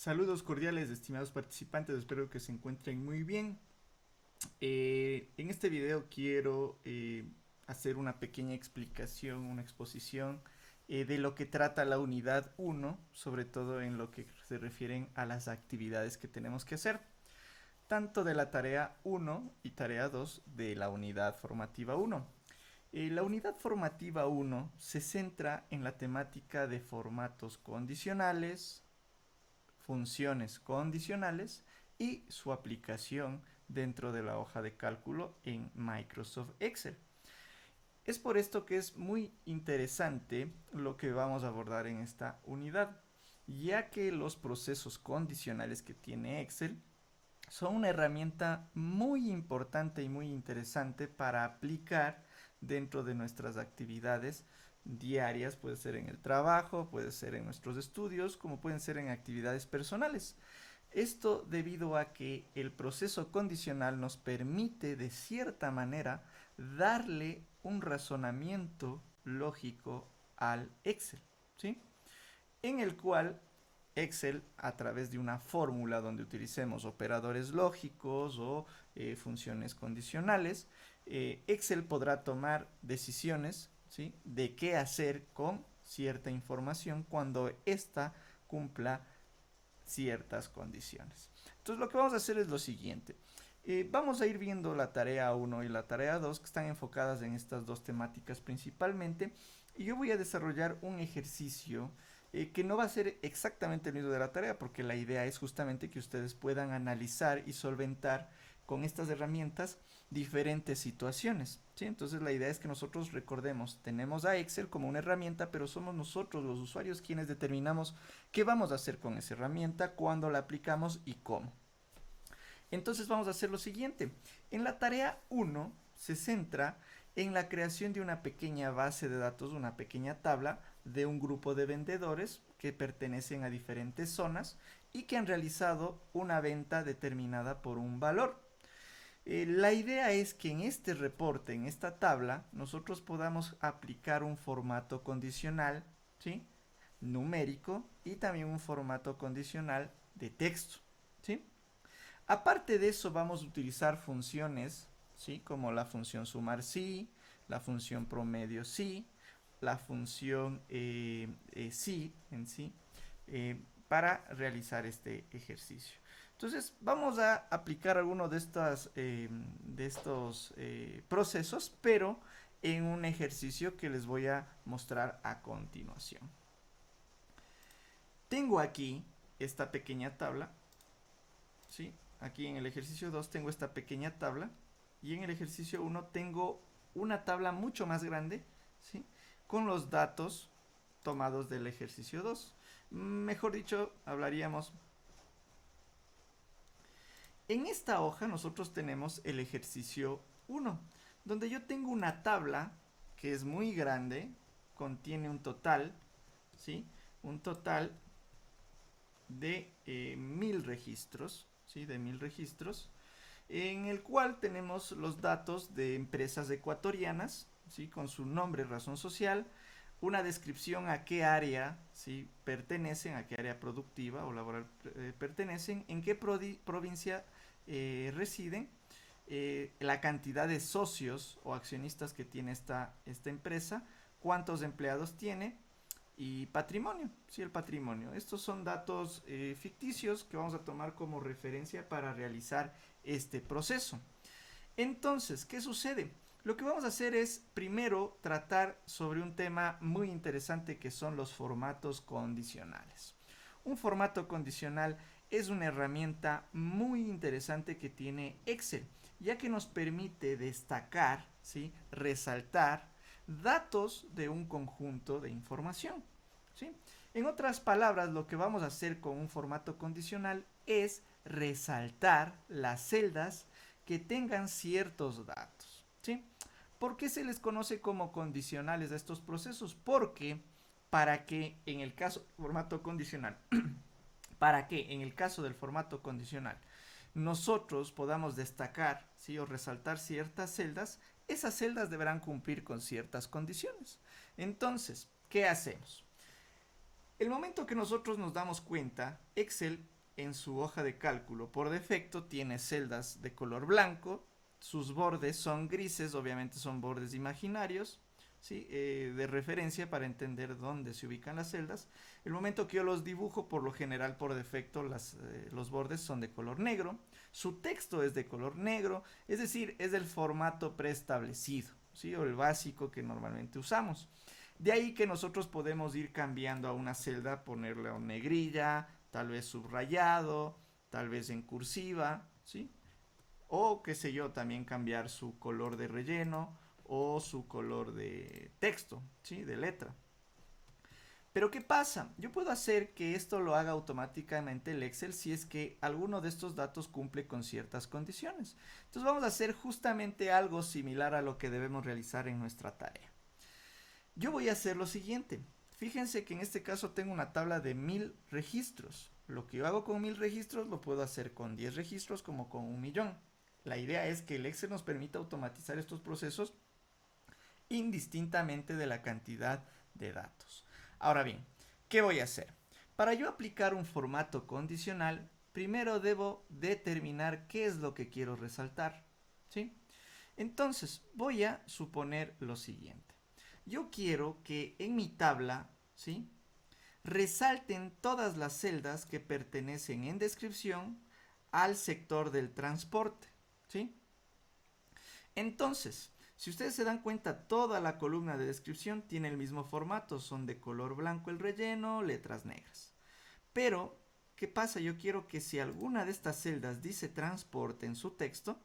Saludos cordiales, estimados participantes, espero que se encuentren muy bien. En este video quiero hacer una pequeña explicación, una exposición de lo que trata la unidad uno, sobre todo en lo que se refieren a las actividades que tenemos que hacer, tanto de la tarea uno y tarea 2 de la unidad formativa uno. La unidad formativa uno se centra en la temática de formatos condicionales, funciones condicionales y su aplicación dentro de la hoja de cálculo en Microsoft Excel. Es por esto que es muy interesante lo que vamos a abordar en esta unidad, ya que los procesos condicionales que tiene Excel son una herramienta muy importante y muy interesante para aplicar dentro de nuestras actividades diarias, puede ser en el trabajo, puede ser en nuestros estudios, como pueden ser en actividades personales. Esto debido a que el proceso condicional nos permite de cierta manera darle un razonamiento lógico al Excel, ¿sí? En el cual Excel, a través de una fórmula donde utilicemos operadores lógicos o funciones condicionales, Excel podrá tomar decisiones, ¿sí?, de qué hacer con cierta información cuando ésta cumpla ciertas condiciones. Entonces lo que vamos a hacer es lo siguiente. Vamos a ir viendo la tarea uno y la tarea 2 que están enfocadas en estas dos temáticas principalmente, y yo voy a desarrollar un ejercicio que no va a ser exactamente el mismo de la tarea, porque la idea es justamente que ustedes puedan analizar y solventar con estas herramientas diferentes situaciones, ¿sí? Entonces la idea es que nosotros recordemos, tenemos a Excel como una herramienta, pero somos nosotros los usuarios quienes determinamos qué vamos a hacer con esa herramienta, cuándo la aplicamos y cómo. Entonces vamos a hacer lo siguiente. En la tarea uno se centra en la creación de una pequeña base de datos, una pequeña tabla de un grupo de vendedores que pertenecen a diferentes zonas y que han realizado una venta determinada por un valor. La idea es que en este reporte, en esta tabla, nosotros podamos aplicar un formato condicional, ¿sí?, numérico, y también un formato condicional de texto, ¿sí? Aparte de eso, vamos a utilizar funciones, ¿sí?, como la función sumar sí, la función promedio sí, la función sí en sí, para realizar este ejercicio. Entonces, vamos a aplicar alguno de estos procesos, pero en un ejercicio que les voy a mostrar a continuación. Tengo aquí esta pequeña tabla, ¿sí? Aquí en el ejercicio 2 tengo esta pequeña tabla, y en el ejercicio 1 tengo una tabla mucho más grande, ¿sí?, con los datos tomados del ejercicio 2. Mejor dicho, hablaríamos. En esta hoja nosotros tenemos el ejercicio 1, donde yo tengo una tabla que es muy grande, contiene un total, ¿sí?, un total de 1000 registros, ¿sí?, de 1000 registros, en el cual tenemos los datos de empresas ecuatorianas, ¿sí?, con su nombre, razón social, una descripción a qué área, ¿sí?, pertenecen, a qué área productiva o laboral pertenecen, en qué provincia residen, la cantidad de socios o accionistas que tiene esta empresa, cuántos empleados tiene, y patrimonio, sí, el patrimonio. Estos son datos ficticios que vamos a tomar como referencia para realizar este proceso. Entonces, ¿qué sucede? Lo que vamos a hacer es primero tratar sobre un tema muy interesante, que son los formatos condicionales. Un formato condicional es una herramienta muy interesante que tiene Excel, ya que nos permite destacar, ¿sí?, resaltar datos de un conjunto de información, ¿sí? En otras palabras, lo que vamos a hacer con un formato condicional es resaltar las celdas que tengan ciertos datos, ¿sí? ¿Por qué se les conoce como condicionales a estos procesos? Porque para que en el caso del formato condicional, para que en el caso del formato condicional nosotros podamos destacar, ¿sí?, o resaltar ciertas celdas, esas celdas deberán cumplir con ciertas condiciones. Entonces, ¿qué hacemos? El momento que nosotros nos damos cuenta, Excel en su hoja de cálculo por defecto tiene celdas de color blanco, sus bordes son grises, obviamente son bordes imaginarios, ¿sí? De referencia para entender dónde se ubican las celdas. El momento que yo los dibujo, por lo general por defecto los bordes son de color negro, su texto es de color negro, es decir, es del formato preestablecido, ¿sí? O el básico que normalmente usamos. De ahí que nosotros podemos ir cambiando a una celda, ponerle una negrilla, tal vez subrayado, tal vez en cursiva, ¿sí? O qué sé yo, también cambiar su color de relleno o su color de texto, ¿sí? De letra. Pero ¿qué pasa? Yo puedo hacer que esto lo haga automáticamente el Excel si es que alguno de estos datos cumple con ciertas condiciones. Entonces vamos a hacer justamente algo similar a lo que debemos realizar en nuestra tarea. Yo voy a hacer lo siguiente. Fíjense que en este caso tengo una tabla de 1000 registros. Lo que yo hago con 1000 registros lo puedo hacer con 10 registros como con 1.000.000. La idea es que el Excel nos permita automatizar estos procesos indistintamente de la cantidad de datos. Ahora bien, ¿qué voy a hacer? Para yo aplicar un formato condicional, primero debo determinar qué es lo que quiero resaltar, ¿sí? Entonces, voy a suponer lo siguiente. Yo quiero que en mi tabla, ¿sí?, resalten todas las celdas que pertenecen en descripción al sector del transporte, ¿sí? Entonces, si ustedes se dan cuenta, toda la columna de descripción tiene el mismo formato, son de color blanco el relleno, letras negras. Pero, ¿qué pasa? Yo quiero que si alguna de estas celdas dice transporte en su texto,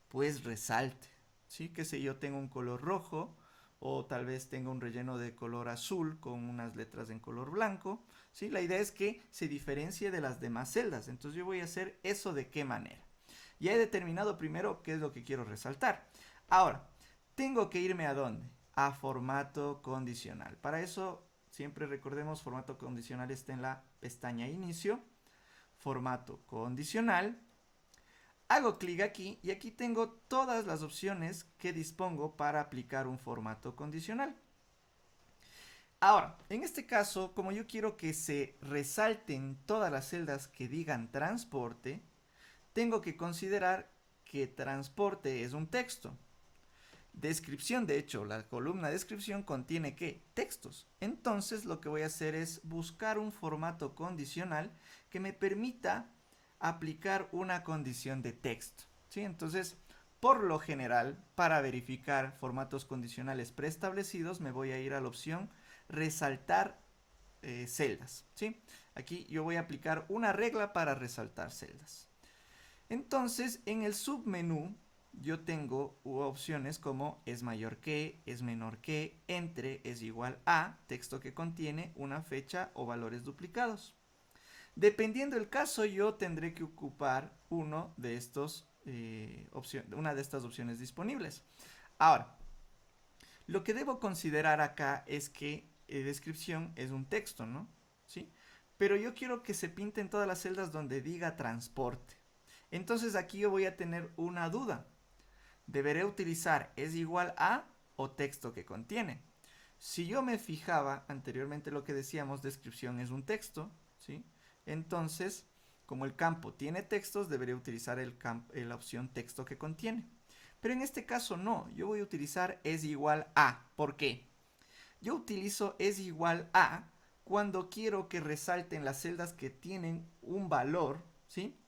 pues resalte, ¿sí? Que si yo tengo un color rojo o tal vez tenga un relleno de color azul con unas letras en color blanco, ¿sí? La idea es que se diferencie de las demás celdas. Entonces yo voy a hacer eso de qué manera. Ya he determinado primero qué es lo que quiero resaltar. Ahora, tengo que irme ¿a dónde? A formato condicional. Para eso, siempre recordemos, formato condicional está en la pestaña inicio, formato condicional. Hago clic aquí y aquí tengo todas las opciones que dispongo para aplicar un formato condicional. Ahora, en este caso, como yo quiero que se resalten todas las celdas que digan transporte, tengo que considerar que transporte es un texto. Descripción, de hecho, la columna descripción contiene ¿qué? Textos. Entonces lo que voy a hacer es buscar un formato condicional que me permita aplicar una condición de texto, ¿sí? Entonces, por lo general, para verificar formatos condicionales preestablecidos, me voy a ir a la opción resaltar celdas, ¿sí? Aquí yo voy a aplicar una regla para resaltar celdas. Entonces, en el submenú yo tengo opciones como es mayor que, es menor que, entre, es igual a, texto que contiene una fecha o valores duplicados. Dependiendo del caso, yo tendré que ocupar una de estas opciones disponibles. Ahora, lo que debo considerar acá es que descripción es un texto, ¿no? ¿Sí? Pero yo quiero que se pinten todas las celdas donde diga transporte. Entonces aquí yo voy a tener una duda. Deberé utilizar es igual a o texto que contiene. Si yo me fijaba anteriormente lo que decíamos, descripción es un texto, ¿sí? Entonces, como el campo tiene textos, debería utilizar la opción texto que contiene. Pero en este caso no, yo voy a utilizar es igual a. ¿Por qué? Yo utilizo es igual a cuando quiero que resalten las celdas que tienen un valor, ¿sí?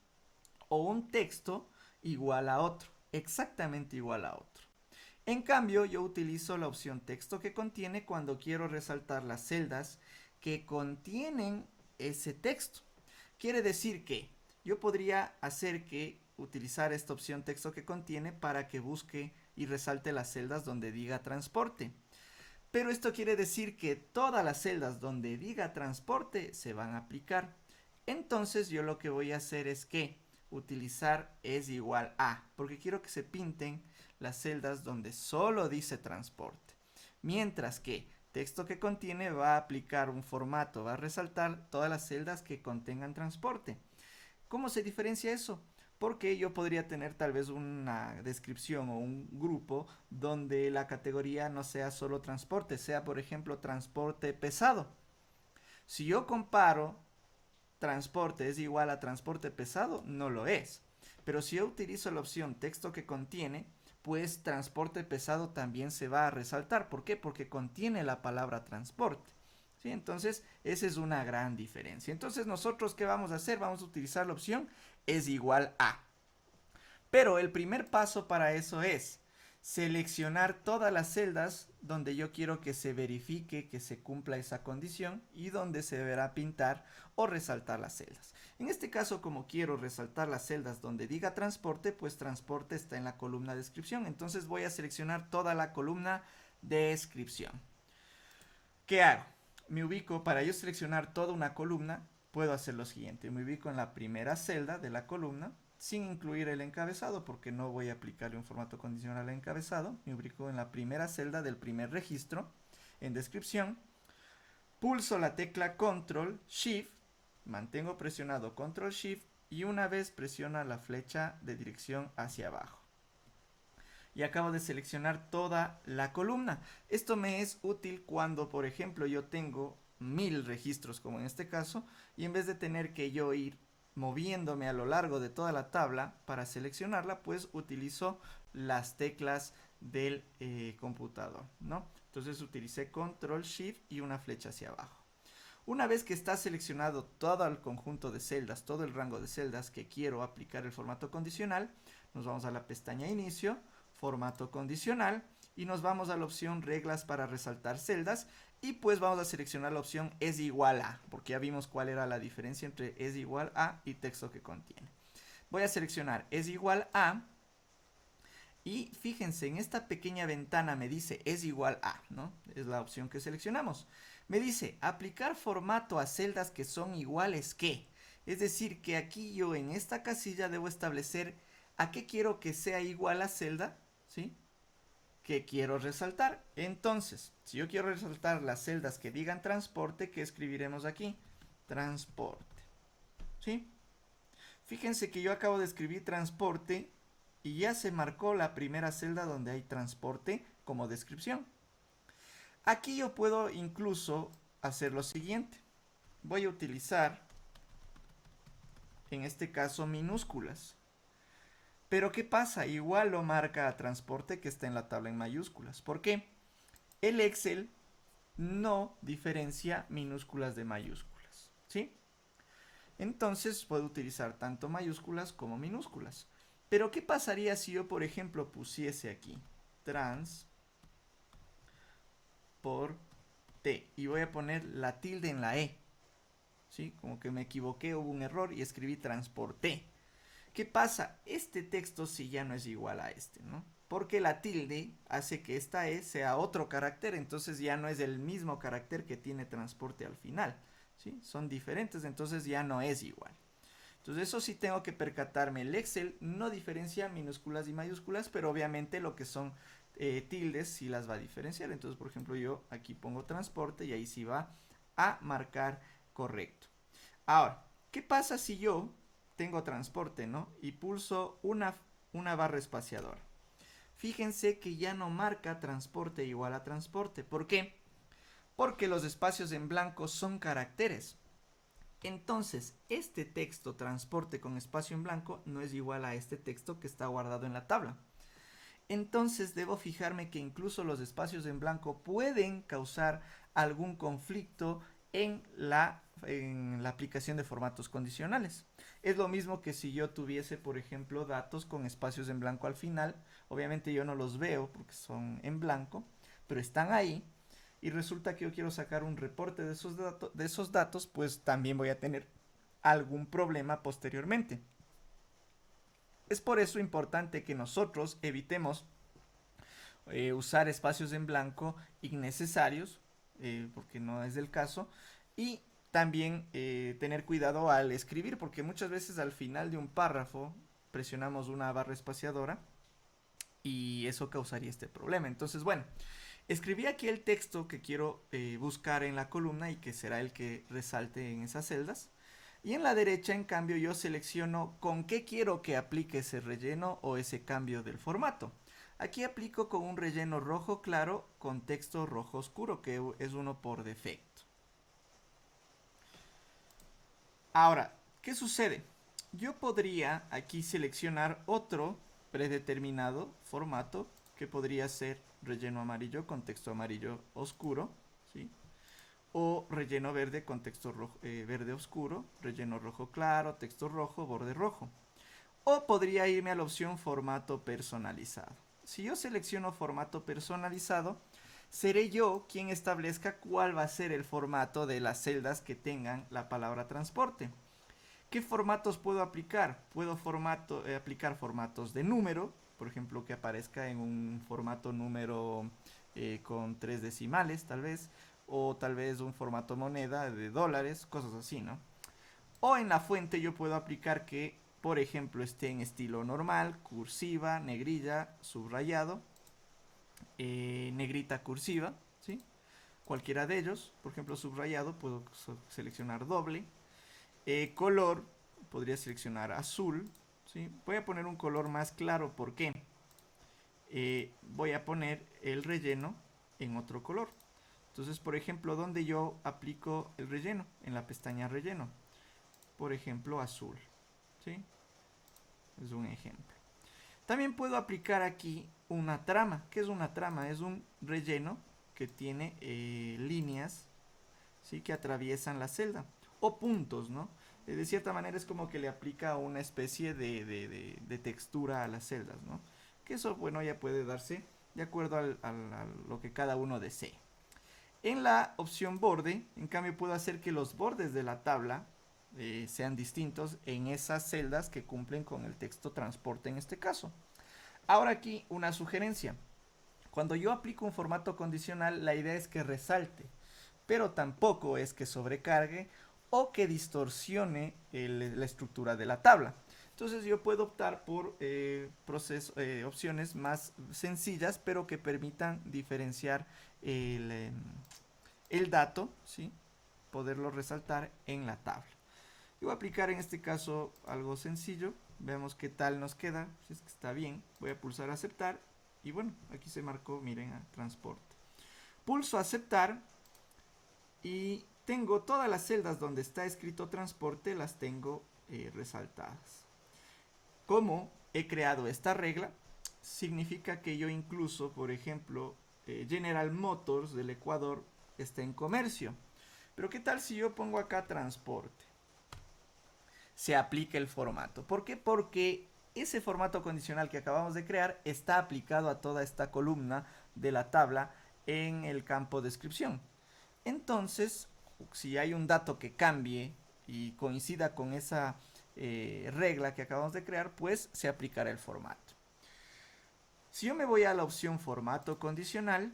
O un texto igual a otro, exactamente igual a otro. En cambio, yo utilizo la opción texto que contiene cuando quiero resaltar las celdas que contienen ese texto. Quiere decir que yo podría hacer que utilizar esta opción texto que contiene para que busque y resalte las celdas donde diga transporte. Pero esto quiere decir que todas las celdas donde diga transporte se van a aplicar. Entonces yo lo que voy a hacer es que utilizar es igual a, porque quiero que se pinten las celdas donde solo dice transporte. Mientras que texto que contiene va a aplicar un formato, va a resaltar todas las celdas que contengan transporte. ¿Cómo se diferencia eso? Porque yo podría tener tal vez una descripción o un grupo donde la categoría no sea solo transporte, sea por ejemplo transporte pesado. Si yo comparo transporte es igual a transporte pesado, no lo es. Pero si yo utilizo la opción texto que contiene, pues transporte pesado también se va a resaltar. ¿Por qué? Porque contiene la palabra transporte. ¿Sí? Entonces, esa es una gran diferencia. Entonces, nosotros, ¿qué vamos a hacer? Vamos a utilizar la opción es igual a. Pero el primer paso para eso es seleccionar todas las celdas donde yo quiero que se verifique que se cumpla esa condición y donde se deberá pintar o resaltar las celdas. En este caso, como quiero resaltar las celdas donde diga transporte, pues transporte está en la columna descripción. Entonces voy a seleccionar toda la columna descripción. ¿Qué hago? Me ubico, para yo seleccionar toda una columna, puedo hacer lo siguiente. Me ubico en la primera celda de la columna, sin incluir el encabezado, porque no voy a aplicarle un formato condicional al encabezado. Me ubico en la primera celda del primer registro, en descripción. Pulso la tecla Control Shift, mantengo presionado Control Shift y una vez presiona la flecha de dirección hacia abajo. Y acabo de seleccionar toda la columna. Esto me es útil cuando, por ejemplo, yo tengo 1000 registros, como en este caso, y en vez de tener que yo ir moviéndome a lo largo de toda la tabla para seleccionarla, pues utilizo las teclas del computador, ¿no? Entonces utilicé Control Shift y una flecha hacia abajo. Una vez que está seleccionado todo el conjunto de celdas, todo el rango de celdas que quiero aplicar el formato condicional, nos vamos a la pestaña Inicio, Formato condicional, y nos vamos a la opción Reglas para resaltar celdas, y pues vamos a seleccionar la opción es igual a, porque ya vimos cuál era la diferencia entre es igual a y texto que contiene. Voy a seleccionar es igual a, y fíjense, en esta pequeña ventana me dice es igual a, ¿no? Es la opción que seleccionamos. Me dice aplicar formato a celdas que son iguales que. Es decir, que aquí yo en esta casilla debo establecer a qué quiero que sea igual la celda, ¿sí? Que quiero resaltar. Entonces, si yo quiero resaltar las celdas que digan transporte, ¿qué escribiremos aquí? Transporte, ¿sí? Fíjense que yo acabo de escribir transporte y ya se marcó la primera celda donde hay transporte como descripción. Aquí yo puedo incluso hacer lo siguiente. Voy a utilizar, en este caso, minúsculas. Pero ¿qué pasa? Igual lo marca a transporte que está en la tabla en mayúsculas. ¿Por qué? El Excel no diferencia minúsculas de mayúsculas, ¿sí? Entonces puedo utilizar tanto mayúsculas como minúsculas. Pero ¿qué pasaría si yo, por ejemplo, pusiese aquí trans por T y voy a poner la tilde en la E? ¿Sí? Como que me equivoqué, hubo un error y escribí transporté. ¿Qué pasa? Este texto sí ya no es igual a este, ¿no? Porque la tilde hace que esta E sea otro carácter, entonces ya no es el mismo carácter que tiene transporte al final, ¿sí? Son diferentes, entonces ya no es igual. Entonces eso sí tengo que percatarme. El Excel no diferencia minúsculas y mayúsculas, pero obviamente lo que son tildes sí las va a diferenciar. Entonces, por ejemplo, yo aquí pongo transporte y ahí sí va a marcar correcto. Ahora, ¿qué pasa si yo tengo transporte, ¿no? Y pulso una barra espaciadora. Fíjense que ya no marca transporte igual a transporte. ¿Por qué? Porque los espacios en blanco son caracteres. Entonces, este texto transporte con espacio en blanco no es igual a este texto que está guardado en la tabla. Entonces debo fijarme que incluso los espacios en blanco pueden causar algún conflicto en la aplicación de formatos condicionales. Es lo mismo que si yo tuviese, por ejemplo, datos con espacios en blanco al final. Obviamente yo no los veo porque son en blanco, pero están ahí. Y resulta que yo quiero sacar un reporte de esos datos, pues también voy a tener algún problema posteriormente. Es por eso importante que nosotros evitemos usar espacios en blanco innecesarios, porque no es del caso, y también tener cuidado al escribir, porque muchas veces al final de un párrafo presionamos una barra espaciadora y eso causaría este problema. Entonces, bueno, escribí aquí el texto que quiero buscar en la columna y que será el que resalte en esas celdas. Y en la derecha, en cambio, yo selecciono con qué quiero que aplique ese relleno o ese cambio del formato. Aquí aplico con un relleno rojo claro con texto rojo oscuro, que es uno por defecto. Ahora, ¿qué sucede? Yo podría aquí seleccionar otro predeterminado formato que podría ser relleno amarillo con texto amarillo oscuro, ¿sí? O relleno verde con texto verde oscuro, relleno rojo claro, texto rojo, borde rojo. O podría irme a la opción formato personalizado. Si yo selecciono formato personalizado, seré yo quien establezca cuál va a ser el formato de las celdas que tengan la palabra transporte. ¿Qué formatos puedo aplicar? Puedo aplicar formatos de número, por ejemplo, que aparezca en un formato número con 3 decimales, tal vez, o tal vez un formato moneda de dólares, cosas así, ¿no? O en la fuente yo puedo aplicar que, por ejemplo, esté en estilo normal, cursiva, negrilla, subrayado, negrita cursiva, ¿sí? Cualquiera de ellos, por ejemplo, subrayado, puedo seleccionar doble. Color, podría seleccionar azul, ¿sí? Voy a poner un color más claro, ¿por qué? Voy a poner el relleno en otro color. Entonces, por ejemplo, donde yo aplico el relleno, en la pestaña relleno, por ejemplo, azul, ¿sí? Es un ejemplo. También puedo aplicar aquí una trama. ¿Qué es una trama? Es un relleno que tiene líneas, ¿sí? Que atraviesan la celda. O puntos, ¿no? De cierta manera es como que le aplica una especie de textura a las celdas, ¿no? Que eso, bueno, ya puede darse de acuerdo a lo que cada uno desee. En la opción borde, en cambio, puedo hacer que los bordes de la tabla sean distintos en esas celdas que cumplen con el texto transporte en este caso. Ahora aquí una sugerencia. Cuando yo aplico un formato condicional, la idea es que resalte, pero tampoco es que sobrecargue o que distorsione la estructura de la tabla. Entonces yo puedo optar por opciones más sencillas, pero que permitan diferenciar el dato, ¿sí? Poderlo resaltar en la tabla. Yo voy a aplicar en este caso algo sencillo. Veamos qué tal nos queda. Si es que está bien. Voy a pulsar aceptar. Y bueno, aquí se marcó, miren, a transporte. Pulso aceptar. Y tengo todas las celdas donde está escrito transporte, las tengo resaltadas. Como he creado esta regla, significa que yo incluso, por ejemplo, General Motors del Ecuador está en comercio. Pero ¿qué tal si yo pongo acá transporte? Se aplica el formato. ¿Por qué? Porque ese formato condicional que acabamos de crear está aplicado a toda esta columna de la tabla en el campo descripción. Entonces, si hay un dato que cambie y coincida con esa regla que acabamos de crear, pues se aplicará el formato. Si yo me voy a la opción formato condicional,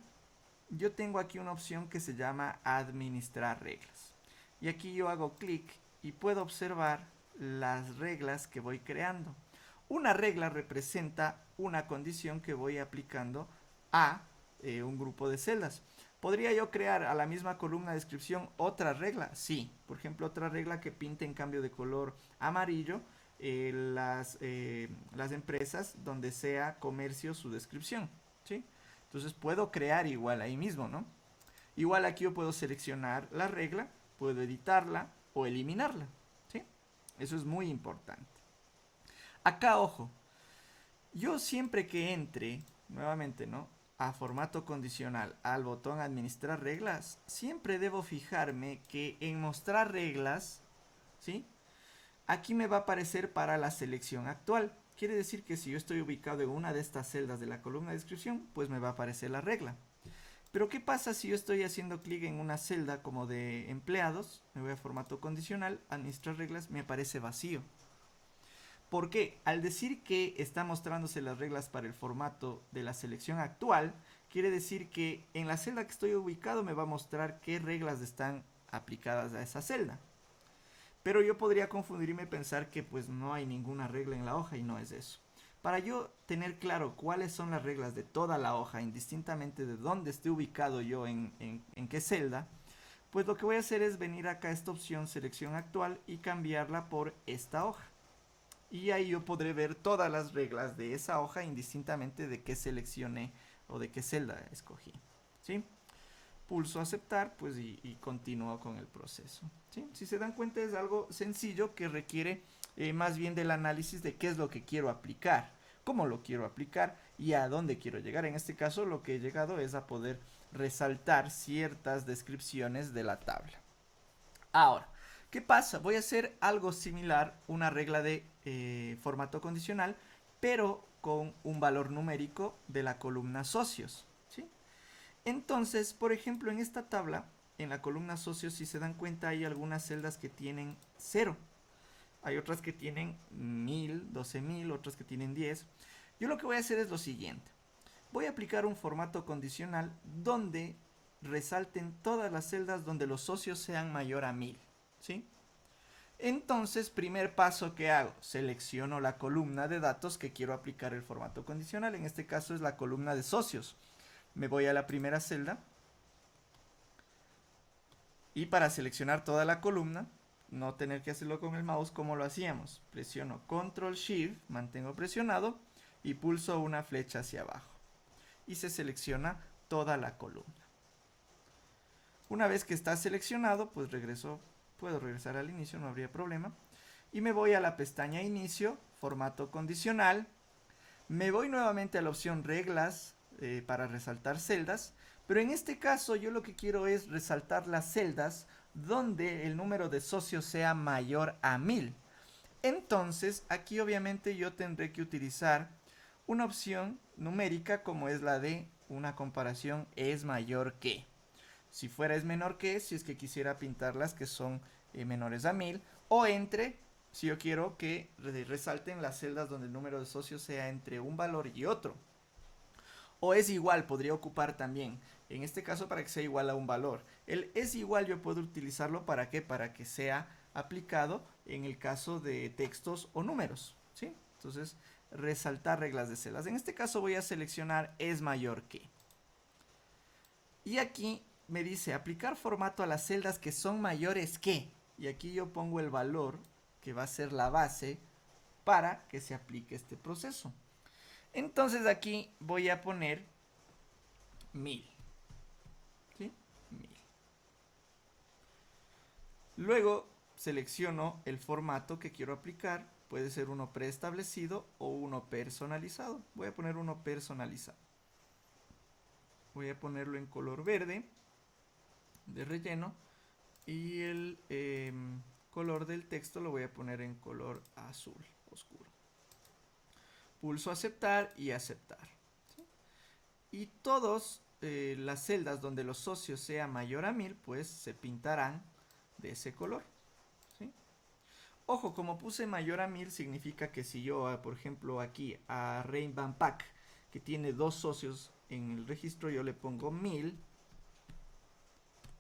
yo tengo aquí una opción que se llama administrar reglas. Y aquí yo hago clic y puedo observar las reglas que voy creando. Una regla representa una condición que voy aplicando a un grupo de celdas. ¿Podría yo crear a la misma columna de descripción otra regla? Sí. Por ejemplo, otra regla que pinte en cambio de color amarillo las empresas donde sea comercio su descripción. ¿Sí? Entonces puedo crear igual ahí mismo, ¿no? Igual aquí yo puedo seleccionar la regla, puedo editarla o eliminarla. ¿Sí? Eso es muy importante. Acá, ojo, yo siempre que entre, nuevamente, ¿no? A formato condicional, al botón administrar reglas, siempre debo fijarme que en mostrar reglas, ¿sí? Aquí me va a aparecer para la selección actual. Quiere decir que si yo estoy ubicado en una de estas celdas de la columna de descripción, pues me va a aparecer la regla. Pero ¿qué pasa si yo estoy haciendo clic en una celda como de empleados? Me voy a formato condicional, administrar reglas, me aparece vacío. Porque al decir que está mostrándose las reglas para el formato de la selección actual, quiere decir que en la celda que estoy ubicado me va a mostrar qué reglas están aplicadas a esa celda. Pero yo podría confundirme y pensar que pues no hay ninguna regla en la hoja y no es eso. Para yo tener claro cuáles son las reglas de toda la hoja, indistintamente de dónde esté ubicado yo en qué celda, pues lo que voy a hacer es venir acá a esta opción selección actual y cambiarla por esta hoja. Y ahí yo podré ver todas las reglas de esa hoja indistintamente de qué seleccioné o de qué celda escogí. ¿Sí? pulso aceptar, pues y continúo con el proceso, ¿sí? Si se dan cuenta, es algo sencillo que requiere más bien del análisis de qué es lo que quiero aplicar, cómo lo quiero aplicar y a dónde quiero llegar. En este caso, lo que he llegado es a poder resaltar ciertas descripciones de la tabla. Ahora, ¿qué pasa? Voy a hacer algo similar, una regla de formato condicional, pero con un valor numérico de la columna socios, ¿sí? Entonces, por ejemplo, en esta tabla, en la columna socios, si se dan cuenta, hay algunas celdas que tienen 0. Hay otras que tienen 1000, 12000, otras que tienen 10. Yo lo que voy a hacer es lo siguiente. Voy a aplicar un formato condicional donde resalten todas las celdas donde los socios sean mayor a 1000, ¿sí? Entonces, primer paso que hago, selecciono la columna de datos que quiero aplicar el formato condicional. En este caso es la columna de socios. Me voy a la primera celda y para seleccionar toda la columna, no tener que hacerlo con el mouse como lo hacíamos, presiono Control Shift, mantengo presionado y pulso una flecha hacia abajo y se selecciona toda la columna. Una vez que está seleccionado, pues puedo regresar al inicio, no habría problema. Y me voy a la pestaña Inicio, Formato Condicional. Me voy nuevamente a la opción Reglas para resaltar celdas. Pero en este caso yo lo que quiero es resaltar las celdas donde el número de socios sea mayor a 1000. Entonces aquí obviamente yo tendré que utilizar una opción numérica como es la de una comparación es mayor que. Si fuera es menor que, si es que quisiera pintar las que son menores a 1000, o entre, si yo quiero que resalten las celdas donde el número de socios sea entre un valor y otro. O es igual, podría ocupar también, en este caso para que sea igual a un valor. El es igual yo puedo utilizarlo para ¿qué? Para que sea aplicado en el caso de textos o números, ¿sí? Entonces, resaltar reglas de celdas. En este caso voy a seleccionar es mayor que. Y aquí me dice aplicar formato a las celdas que son mayores que. Y aquí yo pongo el valor que va a ser la base para que se aplique este proceso. Entonces aquí voy a poner 1000. ¿Sí? 1000. Luego selecciono el formato que quiero aplicar. Puede ser uno preestablecido o uno personalizado. Voy a poner uno personalizado. Voy a ponerlo en color verde de relleno y el color del texto lo voy a poner en color azul oscuro. Pulso aceptar y aceptar, ¿sí? Y todas las celdas donde los socios sea mayor a 1000 pues se pintarán de ese color, ¿sí? Ojo, como puse mayor a 1000 significa que si yo por ejemplo aquí a Rain Van Pack que tiene 2 socios en el registro yo le pongo 1000,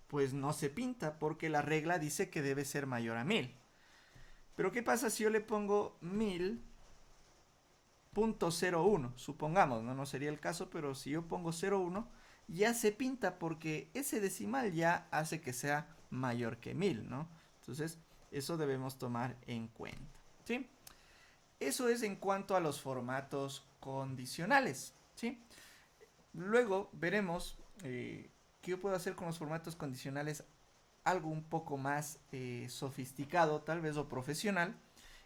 pues no se pinta porque la regla dice que debe ser mayor a 1000. Pero ¿qué pasa si yo le pongo 1000.01? Supongamos, no sería el caso, pero si yo pongo 01, ya se pinta porque ese decimal ya hace que sea mayor que 1000, ¿no? Entonces, eso debemos tomar en cuenta, ¿sí? Eso es en cuanto a los formatos condicionales, ¿sí? Luego veremos que yo puedo hacer con los formatos condicionales algo un poco más sofisticado, tal vez, o profesional,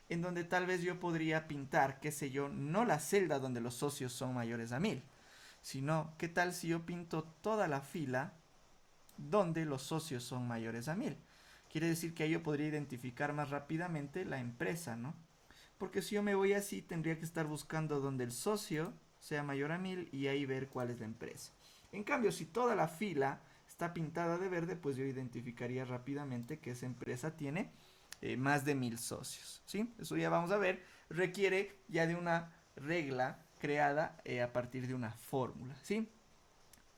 en donde tal vez yo podría pintar, qué sé yo, no la celda donde los socios son mayores a 1000, sino qué tal si yo pinto toda la fila donde los socios son mayores a 1000. Quiere decir que ahí yo podría identificar más rápidamente la empresa, ¿no? Porque si yo me voy así, tendría que estar buscando donde el socio sea mayor a 1000 y ahí ver cuál es la empresa. En cambio, si toda la fila está pintada de verde, pues yo identificaría rápidamente que esa empresa tiene más de 1000 socios, ¿sí? Eso ya vamos a ver, requiere ya de una regla creada a partir de una fórmula, ¿sí?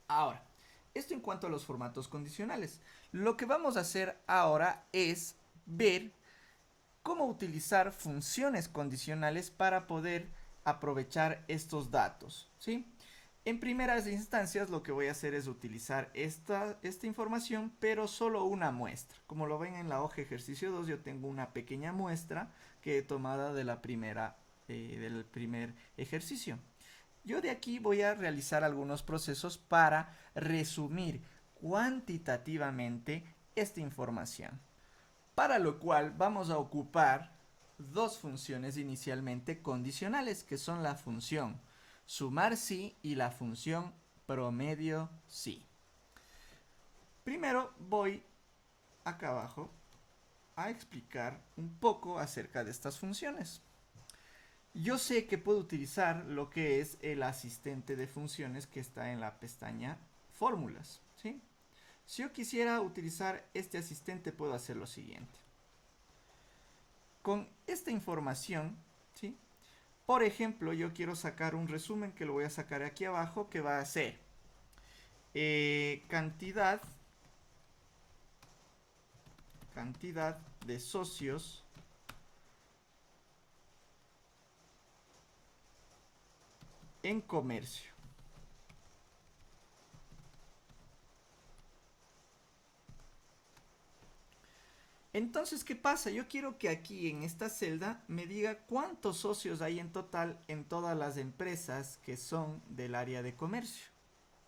Ahora, esto en cuanto a los formatos condicionales. Lo que vamos a hacer ahora es ver cómo utilizar funciones condicionales para poder aprovechar estos datos, ¿sí? En primeras instancias lo que voy a hacer es utilizar esta información, pero solo una muestra. Como lo ven en la hoja ejercicio 2, yo tengo una pequeña muestra que he tomado de la del primer ejercicio. Yo de aquí voy a realizar algunos procesos para resumir cuantitativamente esta información. Para lo cual vamos a ocupar dos funciones inicialmente condicionales, que son la función sumar sí y la función promedio sí. Primero voy acá abajo a explicar un poco acerca de estas funciones. Yo sé que puedo utilizar lo que es el asistente de funciones que está en la pestaña fórmulas, ¿sí? Si yo quisiera utilizar este asistente, puedo hacer lo siguiente. Con esta información, ¿sí? Por ejemplo, yo quiero sacar un resumen que lo voy a sacar aquí abajo, que va a ser cantidad de socios en comercio. Entonces, ¿qué pasa? Yo quiero que aquí en esta celda me diga cuántos socios hay en total en todas las empresas que son del área de comercio,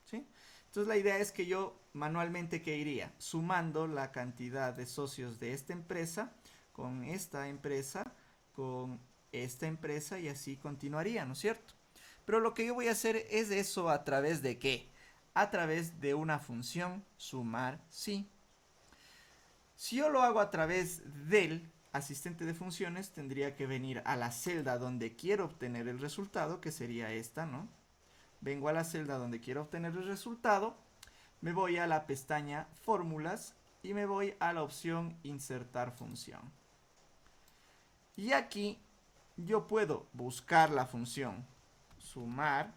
¿sí? Entonces la idea es que yo manualmente, ¿qué iría? Sumando la cantidad de socios de esta empresa con esta empresa, con esta empresa y así continuaría, ¿no es cierto? Pero lo que yo voy a hacer es eso a través de ¿qué? A través de una función sumar sí. Si yo lo hago a través del asistente de funciones, tendría que venir a la celda donde quiero obtener el resultado, que sería esta, ¿no? Vengo a la celda donde quiero obtener el resultado, me voy a la pestaña fórmulas y me voy a la opción insertar función. Y aquí yo puedo buscar la función sumar.sí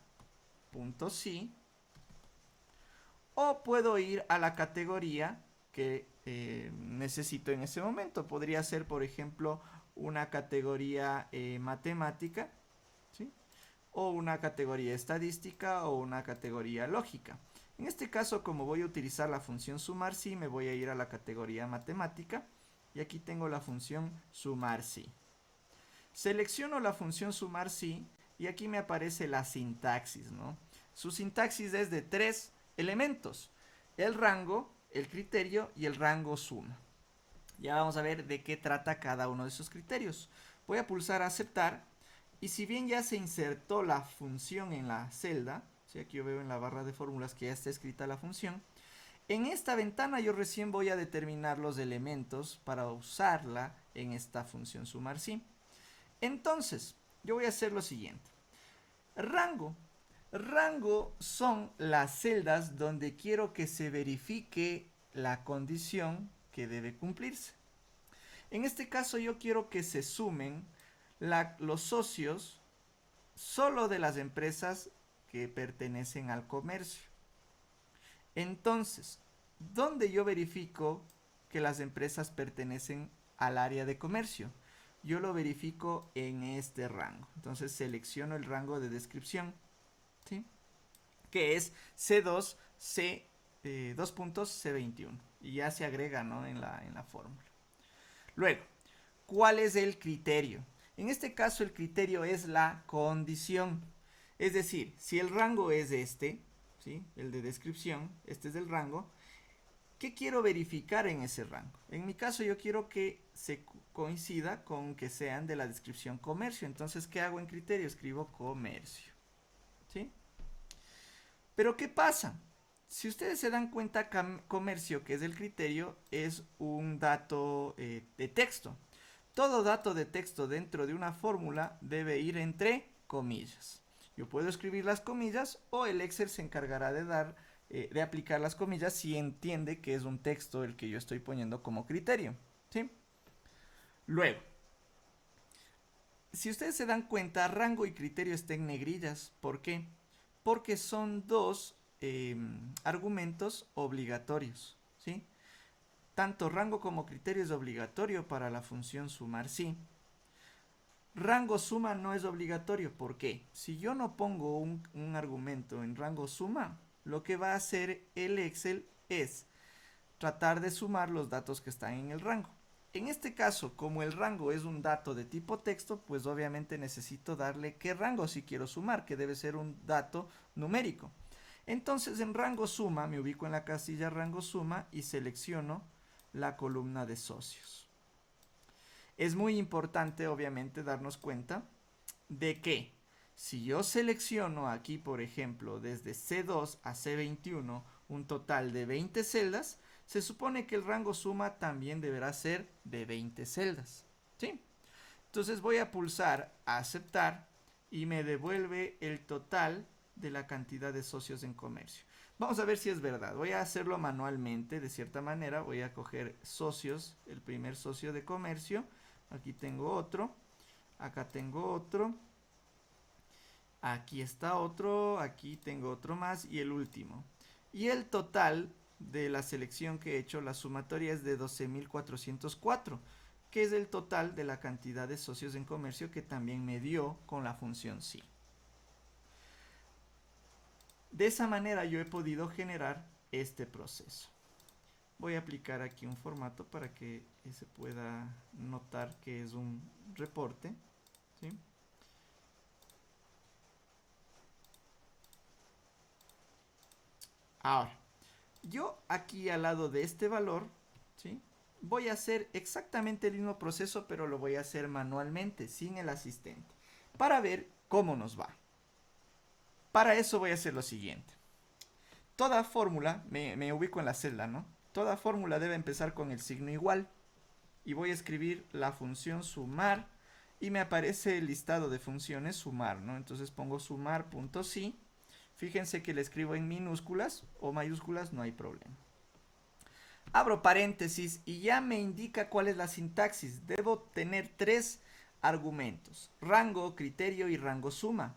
o puedo ir a la categoría que necesito en ese momento. Podría ser, por ejemplo, una categoría matemática, ¿sí? O una categoría estadística o una categoría lógica. En este caso, como voy a utilizar la función sumar sí, me voy a ir a la categoría matemática y aquí tengo la función sumar sí. Selecciono la función sumar sí y aquí me aparece la sintaxis, ¿no? Su sintaxis es de 3 elementos: el rango, el criterio y el rango suma. Ya vamos a ver de qué trata cada uno de esos criterios. Voy a pulsar aceptar y si bien ya se insertó la función en la celda, ¿sí? Aquí yo veo en la barra de fórmulas que ya está escrita la función, en esta ventana yo recién voy a determinar los elementos para usarla en esta función sumar sí. Entonces, yo voy a hacer lo siguiente. Rango. Rango son las celdas donde quiero que se verifique la condición que debe cumplirse. En este caso yo quiero que se sumen los socios solo de las empresas que pertenecen al comercio. Entonces, ¿dónde yo verifico que las empresas pertenecen al área de comercio? Yo lo verifico en este rango. Entonces selecciono el rango de descripción, ¿sí? Que es C2, C, 2 puntos C21. Y ya se agrega, ¿no? en la fórmula. Luego, ¿cuál es el criterio? En este caso el criterio es la condición. Es decir, si el rango es este, ¿sí? El de descripción, este es el rango, ¿qué quiero verificar en ese rango? En mi caso yo quiero que se coincida con que sean de la descripción comercio. Entonces, ¿qué hago en criterio? Escribo comercio, ¿sí? Pero ¿qué pasa? Si ustedes se dan cuenta, comercio, que es el criterio, es un dato de texto. Todo dato de texto dentro de una fórmula debe ir entre comillas. Yo puedo escribir las comillas o el Excel se encargará de aplicar las comillas si entiende que es un texto el que yo estoy poniendo como criterio, ¿sí? Luego, si ustedes se dan cuenta, rango y criterio están en negrillas. ¿Por qué? Porque son dos argumentos obligatorios, ¿sí? Tanto rango como criterio es obligatorio para la función sumar sí. Rango suma no es obligatorio. ¿Por qué? Si yo no pongo un argumento en rango suma, lo que va a hacer el Excel es tratar de sumar los datos que están en el rango. En este caso, como el rango es un dato de tipo texto, pues obviamente necesito darle qué rango si quiero sumar, que debe ser un dato numérico. Entonces en rango suma me ubico en la casilla rango suma y selecciono la columna de socios. Es muy importante obviamente darnos cuenta de que si yo selecciono aquí, por ejemplo, desde C2 a C21 un total de 20 celdas, se supone que el rango suma también deberá ser de 20 celdas. ¿Sí? Entonces voy a pulsar aceptar y me devuelve el total de la cantidad de socios en comercio. Vamos a ver si es verdad. Voy a hacerlo manualmente, de cierta manera. Voy a coger socios, el primer socio de comercio. Aquí tengo otro. Acá tengo otro. Aquí está otro. Aquí tengo otro más. Y el último. Y el total de la selección que he hecho, la sumatoria es de 12.404, que es el total de la cantidad de socios en comercio que también me dio con la función sí. De esa manera yo he podido generar este proceso. Voy a aplicar aquí un formato para que se pueda notar que es un reporte. ¿Sí? Ahora, yo aquí al lado de este valor, ¿sí?, voy a hacer exactamente el mismo proceso, pero lo voy a hacer manualmente, sin el asistente, para ver cómo nos va. Para eso voy a hacer lo siguiente. Toda fórmula, me ubico en la celda, ¿no? Toda fórmula debe empezar con el signo igual. Y voy a escribir la función sumar. Y me aparece el listado de funciones sumar, ¿no? Entonces pongo sumar.si. Fíjense que le escribo en minúsculas o mayúsculas, no hay problema. Abro paréntesis y ya me indica cuál es la sintaxis. Debo tener 3 argumentos: rango, criterio y rango suma.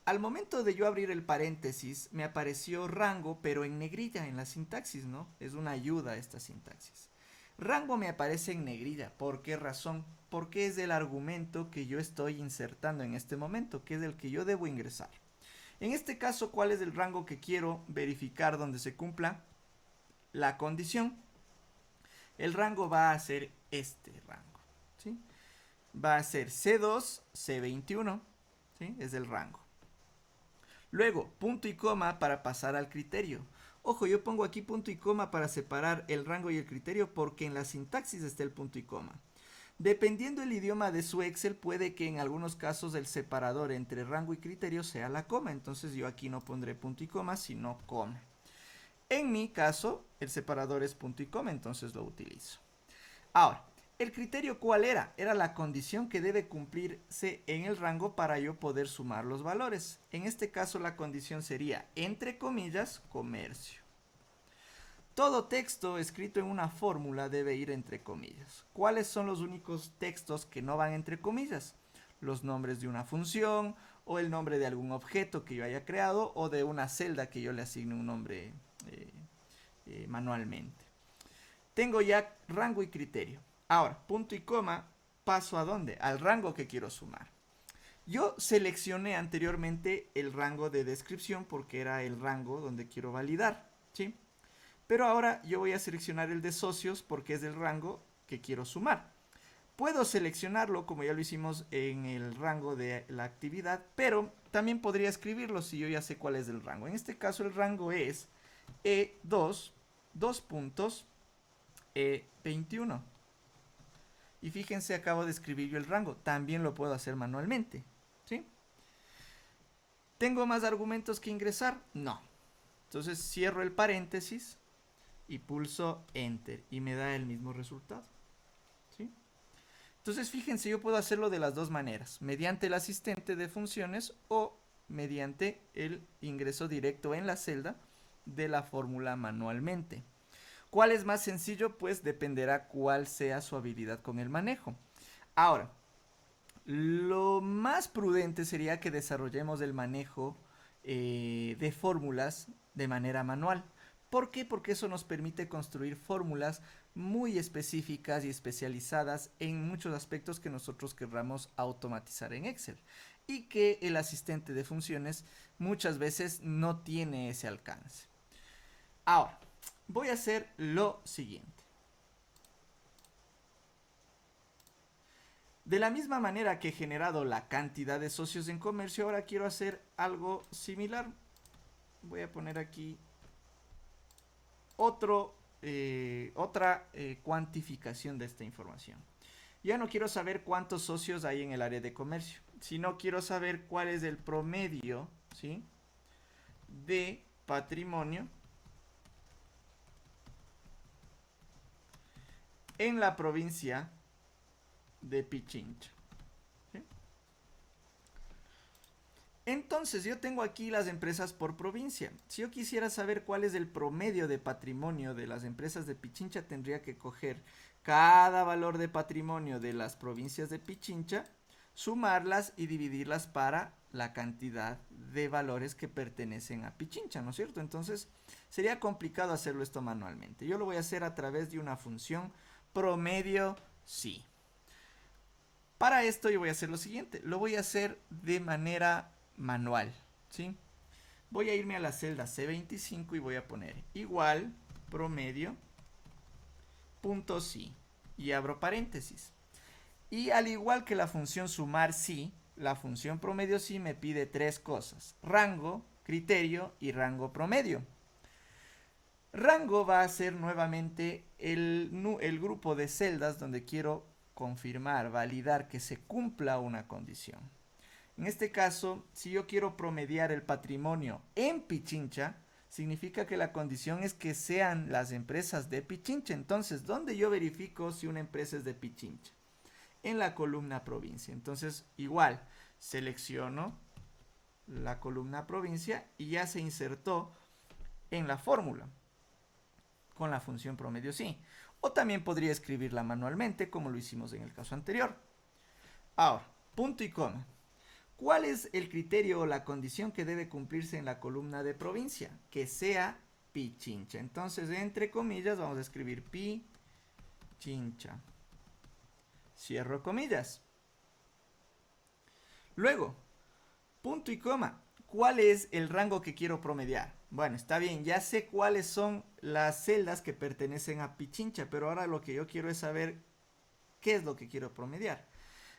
Al momento de yo abrir el paréntesis, me apareció rango, pero en negrilla en la sintaxis, ¿no? Es una ayuda esta sintaxis. Rango me aparece en negrilla. ¿Por qué razón? Porque es el argumento que yo estoy insertando en este momento, que es el que yo debo ingresar. En este caso, ¿cuál es el rango que quiero verificar donde se cumpla la condición? El rango va a ser este rango, ¿sí? Va a ser C2, C21, ¿sí? Es el rango. Luego, punto y coma para pasar al criterio. Ojo, yo pongo aquí punto y coma para separar el rango y el criterio porque en la sintaxis está el punto y coma. Dependiendo el idioma de su Excel, puede que en algunos casos el separador entre rango y criterio sea la coma. Entonces yo aquí no pondré punto y coma, sino coma. En mi caso, el separador es punto y coma, entonces lo utilizo. Ahora, ¿el criterio cuál era? Era la condición que debe cumplirse en el rango para yo poder sumar los valores. En este caso la condición sería, entre comillas, comercio. Todo texto escrito en una fórmula debe ir entre comillas. ¿Cuáles son los únicos textos que no van entre comillas? Los nombres de una función, o el nombre de algún objeto que yo haya creado, o de una celda que yo le asigne un nombre manualmente. Tengo ya rango y criterio. Ahora, punto y coma, paso a dónde? Al rango que quiero sumar. Yo seleccioné anteriormente el rango de descripción porque era el rango donde quiero validar, ¿sí? Pero ahora yo voy a seleccionar el de socios porque es el rango que quiero sumar. Puedo seleccionarlo como ya lo hicimos en el rango de la actividad, pero también podría escribirlo si yo ya sé cuál es el rango. En este caso el rango es E2, 2 puntos, E21. Y fíjense, acabo de escribir yo el rango. También lo puedo hacer manualmente, ¿sí? ¿Tengo más argumentos que ingresar? No. Entonces cierro el paréntesis y pulso Enter y me da el mismo resultado, ¿sí? Entonces fíjense, yo puedo hacerlo de las dos maneras, mediante el asistente de funciones o mediante el ingreso directo en la celda de la fórmula manualmente. ¿Cuál es más sencillo? Pues dependerá cuál sea su habilidad con el manejo. Ahora, lo más prudente sería que desarrollemos el manejo de fórmulas de manera manual. ¿Por qué? Porque eso nos permite construir fórmulas muy específicas y especializadas en muchos aspectos que nosotros querramos automatizar en Excel y que el asistente de funciones muchas veces no tiene ese alcance. Ahora, voy a hacer lo siguiente. De la misma manera que he generado la cantidad de socios en comercio, ahora quiero hacer algo similar. voy a poner aquí otra cuantificación de esta información. Ya no quiero saber cuántos socios hay en el área de comercio, sino quiero saber cuál es el promedio, ¿sí?, de patrimonio en la provincia de Pichincha. ¿Sí? Entonces yo tengo aquí las empresas por provincia. Si yo quisiera saber cuál es el promedio de patrimonio de las empresas de Pichincha, tendría que coger cada valor de patrimonio de las provincias de Pichincha, sumarlas y dividirlas para la cantidad de valores que pertenecen a Pichincha, ¿no es cierto? Entonces sería complicado hacerlo esto manualmente. Yo lo voy a hacer a través de una función promedio sí. Para esto yo voy a hacer lo siguiente, lo voy a hacer de manera manual, ¿sí? Voy a irme a la celda C25 y voy a poner igual promedio punto sí y abro paréntesis. Y al igual que la función sumar sí, la función promedio sí me pide tres cosas: rango, criterio y rango promedio. Rango va a ser nuevamente el grupo de celdas donde quiero confirmar, validar que se cumpla una condición. En este caso, si yo quiero promediar el patrimonio en Pichincha, significa que la condición es que sean las empresas de Pichincha. Entonces, ¿dónde yo verifico si una empresa es de Pichincha? En la columna provincia. Entonces, igual, selecciono la columna provincia y ya se insertó en la fórmula con la función promedio sí. O también podría escribirla manualmente, como lo hicimos en el caso anterior. Ahora, punto y coma. ¿Cuál es el criterio o la condición que debe cumplirse en la columna de provincia? Que sea Pichincha. Entonces, entre comillas, vamos a escribir Pichincha. Cierro comillas. Luego, punto y coma. ¿Cuál es el rango que quiero promediar? Bueno, está bien, ya sé cuáles son las celdas que pertenecen a Pichincha, pero ahora lo que yo quiero es saber qué es lo que quiero promediar.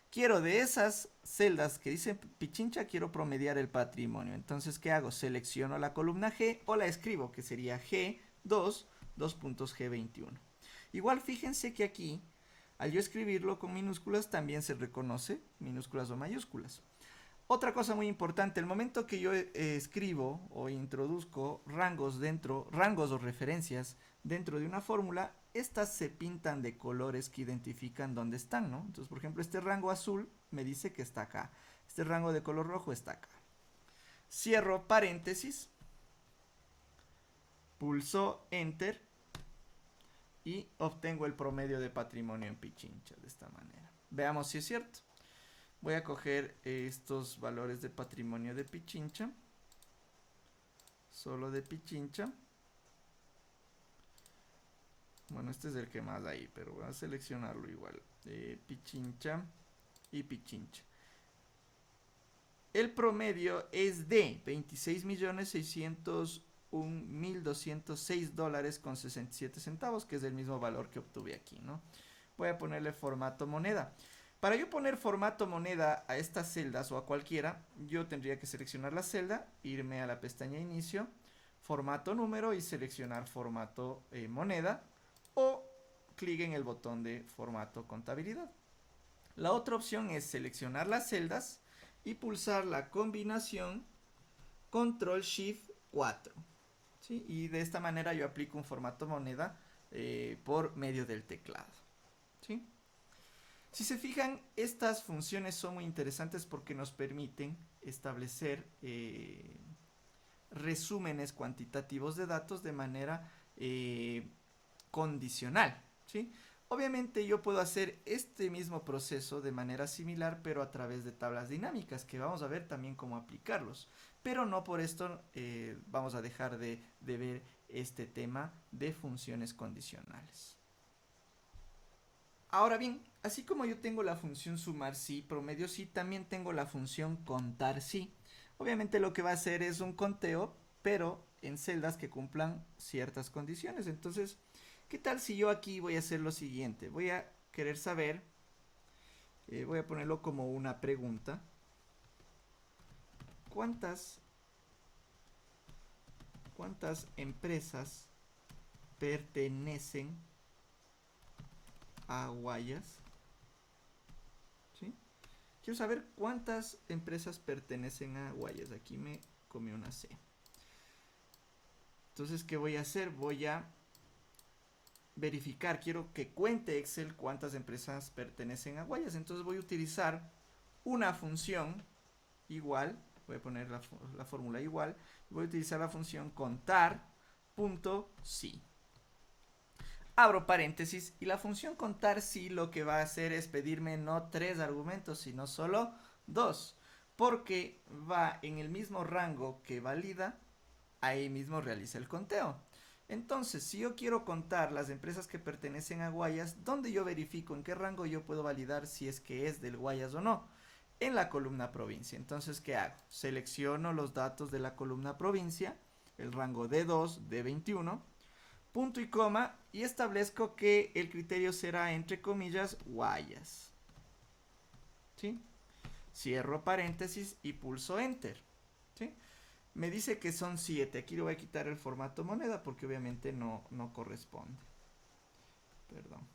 Quiero de esas celdas que dicen Pichincha, quiero promediar el patrimonio. Entonces, ¿qué hago? Selecciono la columna G o la escribo, que sería G2, G21. Igual fíjense que aquí, al yo escribirlo con minúsculas, también se reconoce minúsculas o mayúsculas. Otra cosa muy importante, el momento que yo escribo o introduzco rangos o referencias dentro de una fórmula, estas se pintan de colores que identifican dónde están, ¿no? Entonces, por ejemplo, este rango azul me dice que está acá. Este rango de color rojo está acá. Cierro paréntesis, pulso Enter y obtengo el promedio de patrimonio en Pichincha de esta manera. Veamos si es cierto. Voy a coger estos valores de patrimonio de Pichincha. Solo de Pichincha. Bueno, este es el que más hay, pero voy a seleccionarlo igual. Pichincha y Pichincha. El promedio es de $26.601.206.67, que es el mismo valor que obtuve aquí, ¿no? Voy a ponerle formato moneda. Para yo poner formato moneda a estas celdas o a cualquiera, yo tendría que seleccionar la celda, irme a la pestaña inicio, formato número y seleccionar formato moneda, o clic en el botón de formato contabilidad. La otra opción es seleccionar las celdas y pulsar la combinación Control Shift 4. ¿Sí? Y de esta manera yo aplico un formato moneda por medio del teclado. ¿Sí? Si se fijan, estas funciones son muy interesantes porque nos permiten establecer resúmenes cuantitativos de datos de manera condicional, ¿sí? Obviamente yo puedo hacer este mismo proceso de manera similar, pero a través de tablas dinámicas, que vamos a ver también cómo aplicarlos. Pero no por esto vamos a dejar de ver este tema de funciones condicionales. Ahora bien, así como yo tengo la función sumar sí, promedio sí, también tengo la función contar sí. Obviamente lo que va a hacer es un conteo, pero en celdas que cumplan ciertas condiciones. Entonces, ¿qué tal si yo aquí voy a hacer lo siguiente? Voy a querer saber, voy a ponerlo como una pregunta. ¿Cuántas ¿Cuántas empresas pertenecen a Guayas? ¿Sí? Quiero saber cuántas empresas pertenecen a Guayas. Aquí me comió una C. Entonces, ¿qué voy a hacer? Voy a verificar. Quiero que cuente Excel cuántas empresas pertenecen a Guayas. Entonces voy a utilizar una función igual. Voy a poner la fórmula igual. Voy a utilizar la función contar.si. Abro paréntesis y la función contar si lo que va a hacer es pedirme no 3 argumentos, sino solo 2, porque va en el mismo rango que valida, ahí mismo realiza el conteo. Entonces, si yo quiero contar las empresas que pertenecen a Guayas, ¿dónde yo verifico en qué rango yo puedo validar si es que es del Guayas o no? En la columna provincia. Entonces, ¿qué hago? Selecciono los datos de la columna provincia, el rango D2, D21, punto y coma, y establezco que el criterio será, entre comillas, Guayas. ¿Sí? Cierro paréntesis y pulso Enter. ¿Sí? Me dice que son 7. Aquí le voy a quitar el formato moneda porque obviamente no corresponde. Perdón.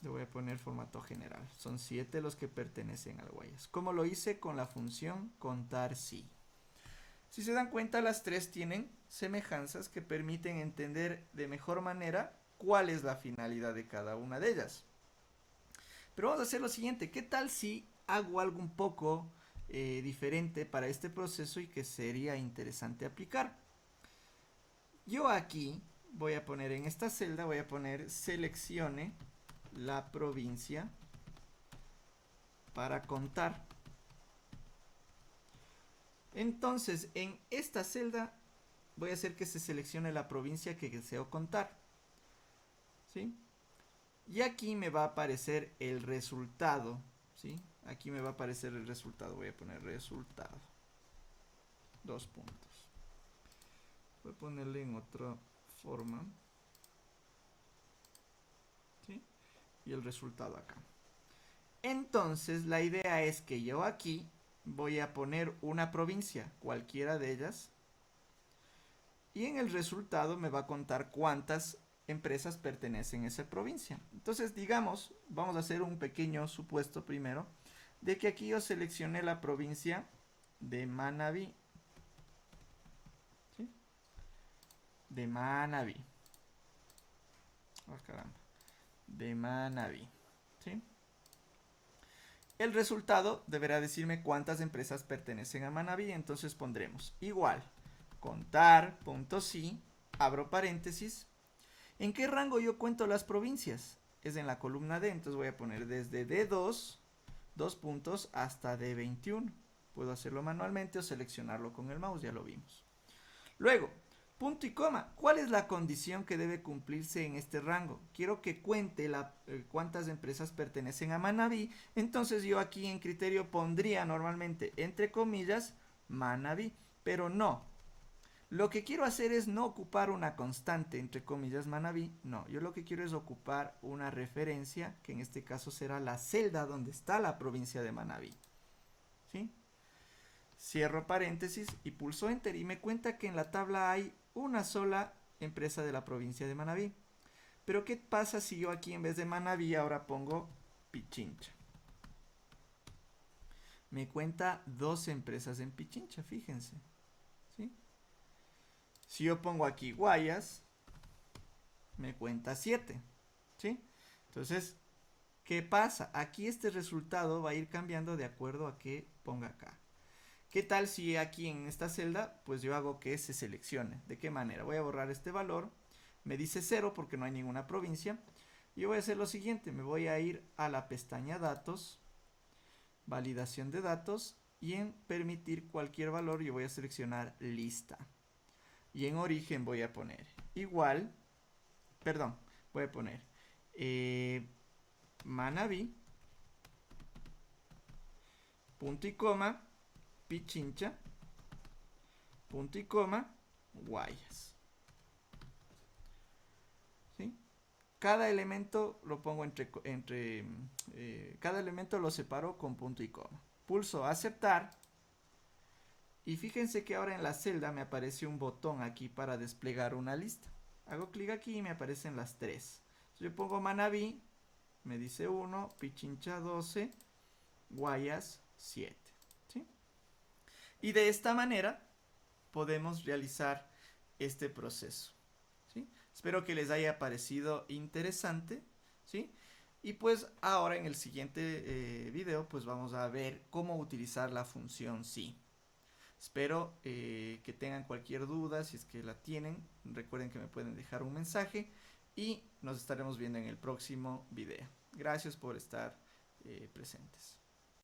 Le voy a poner formato general. Son 7 los que pertenecen al Guayas. ¿Cómo lo hice? Con la función contar si. Si se dan cuenta, las tres tienen semejanzas que permiten entender de mejor manera cuál es la finalidad de cada una de ellas. Pero vamos a hacer lo siguiente. ¿Qué tal si hago algo un poco diferente para este proceso y que sería interesante aplicar? Yo aquí voy a poner en esta celda, voy a poner seleccione la provincia para contar. Entonces, en esta celda voy a hacer que se seleccione la provincia que deseo contar. ¿Sí? Y aquí me va a aparecer el resultado. ¿Sí? Aquí me va a aparecer el resultado. Voy a poner resultado. 2 puntos. Voy a ponerle en otra forma. ¿Sí? Y el resultado acá. Entonces, la idea es que yo aquí voy a poner una provincia, cualquiera de ellas, y en el resultado me va a contar cuántas empresas pertenecen a esa provincia. Entonces, digamos, vamos a hacer un pequeño supuesto primero, de que aquí yo seleccioné la provincia de Manabí. ¿Sí? De Manabí. Oh, caramba. De Manabí. ¿Sí? El resultado deberá decirme cuántas empresas pertenecen a Manabí. Entonces pondremos igual contar.si, abro paréntesis. ¿En qué rango yo cuento las provincias? Es en la columna D, entonces voy a poner desde D2, 2 puntos, hasta D21. Puedo hacerlo manualmente o seleccionarlo con el mouse, ya lo vimos. Luego, punto y coma. ¿Cuál es la condición que debe cumplirse en este rango? Quiero que cuente cuántas empresas pertenecen a Manabí. Entonces yo aquí en criterio pondría normalmente, entre comillas, Manabí. Pero no. Lo que quiero hacer es no ocupar una constante, entre comillas, Manabí. No, yo lo que quiero es ocupar una referencia, que en este caso será la celda donde está la provincia de Manabí. ¿Sí? Cierro paréntesis y pulso Enter y me cuenta que en la tabla hay una sola empresa de la provincia de Manabí. Pero ¿qué pasa si yo aquí en vez de Manabí ahora pongo Pichincha? Me cuenta 2 empresas en Pichincha, fíjense. ¿Sí? Si yo pongo aquí Guayas, me cuenta 7. ¿Sí? Entonces, ¿qué pasa? Aquí este resultado va a ir cambiando de acuerdo a que ponga acá. ¿Qué tal si aquí en esta celda, pues yo hago que se seleccione? ¿De qué manera? Voy a borrar este valor. Me dice 0 porque no hay ninguna provincia. Y yo voy a hacer lo siguiente. Me voy a ir a la pestaña Datos, Validación de datos. Y en Permitir cualquier valor yo voy a seleccionar Lista. Y en Origen voy a poner igual. Perdón, voy a poner Manabí, punto y coma, Pichincha, punto y coma, Guayas. ¿Sí? Cada elemento lo pongo cada elemento lo separo con punto y coma. Pulso aceptar Y fíjense que ahora en la celda me aparece un botón aquí para desplegar una lista. Hago clic aquí y me aparecen las 3. Yo pongo Manabí, me dice 1, Pichincha 12, Guayas 7. ¿Sí? Y de esta manera podemos realizar este proceso. ¿Sí? Espero que les haya parecido interesante. ¿Sí? Y pues ahora en el siguiente video pues vamos a ver cómo utilizar la función sí. Espero que tengan cualquier duda, si es que la tienen, recuerden que me pueden dejar un mensaje y nos estaremos viendo en el próximo video. Gracias por estar presentes.